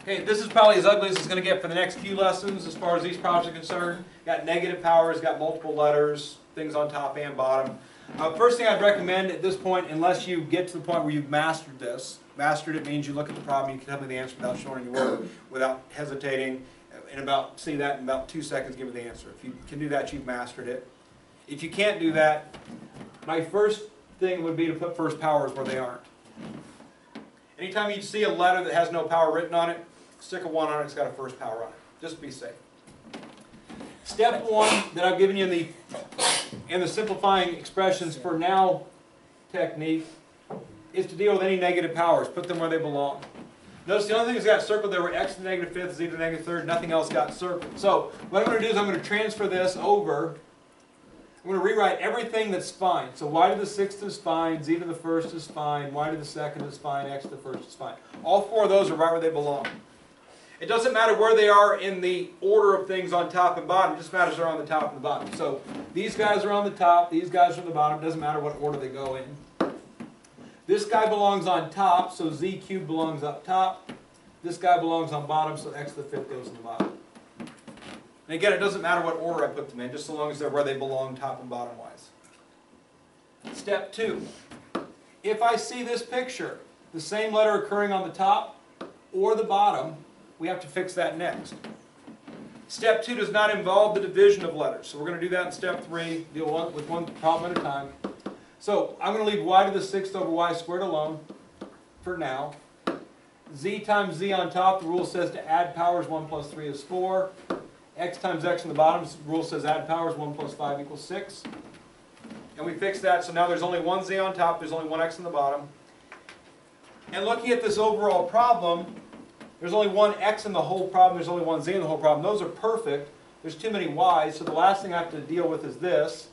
Okay, this is probably as ugly as it's going to get for the next few lessons as far as these problems are concerned. Got negative powers, got multiple letters, things on top and bottom. First thing I'd recommend at this point, unless you get to the point where you've mastered this, mastered it means you look at the problem, you can tell me the answer without showing your work, without hesitating, see that in about 2 seconds, give me the answer. If you can do that, you've mastered it. If you can't do that, my first thing would be to put first powers where they aren't. Anytime you see a letter that has no power written on it, stick a 1 on it, it's got a first power on it. Just to be safe. Step 1 that I've given you in the simplifying expressions for now technique is to deal with any negative powers. Put them where they belong. Notice the only thing that's got circled there were x to the negative fifth, z to the negative third, nothing else got circled. So what I'm going to do is I'm going to transfer this over. I'm going to rewrite everything that's fine. So y to the sixth is fine, z to the first is fine, y to the second is fine, x to the first is fine. All 4 of those are right where they belong. It doesn't matter where they are in the order of things on top and bottom. It just matters they're on the top and the bottom. So these guys are on the top, these guys are on the bottom. It doesn't matter what order they go in. This guy belongs on top, so z cubed belongs up top. This guy belongs on bottom, so x to the fifth goes in the bottom. And again, it doesn't matter what order I put them in, just so long as they're where they belong top and bottom wise. Step 2. If I see this picture, the same letter occurring on the top or the bottom, we have to fix that next. Step 2 does not involve the division of letters. So we're going to do that in step 3, deal with one problem at a time. So I'm going to leave y to the sixth over y squared alone for now. Z times z on top, the rule says to add powers, 1 plus 3 is 4. X times x on the bottom, the rule says add powers, 1 plus 5 equals 6. And we fix that, so now there's only one z on top, there's only one x on the bottom. And looking at this overall problem, there's only one x in the whole problem, there's only one z in the whole problem. Those are perfect. There's too many y's, so the last thing I have to deal with is this.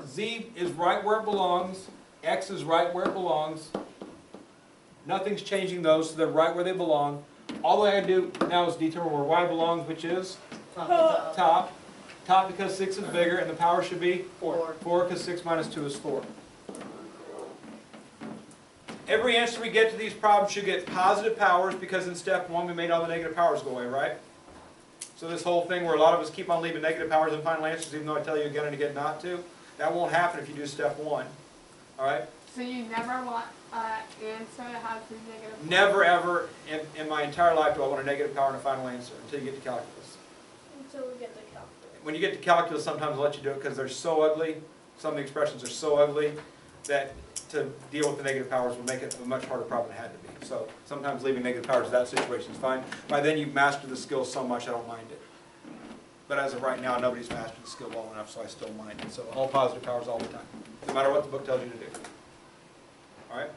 Z is right where it belongs, x is right where it belongs. Nothing's changing those, so they're right where they belong. All I have to do now is determine where y belongs, which is top. Top because 6 is bigger, and the power should be 4. 4 because 6 minus 2 is 4. Every answer we get to these problems should get positive powers because in step 1 we made all the negative powers go away, right? So this whole thing where a lot of us keep on leaving negative powers in final answers even though I tell you again and again not to, that won't happen if you do step 1. Alright? So you never want an answer that has these negative powers? Never ever in my entire life do I want a negative power in a final answer until you get to calculus. Until we get to calculus. When you get to calculus, sometimes I'll let you do it because they're so ugly. Some of the expressions are so ugly that to deal with the negative powers will make it a much harder problem than it had to be. So sometimes leaving negative powers in that situation is fine. By then you've mastered the skill so much I don't mind it. But as of right now, nobody's mastered the skill well enough, so I still mind it. So all positive powers all the time, no matter what the book tells you to do. All right?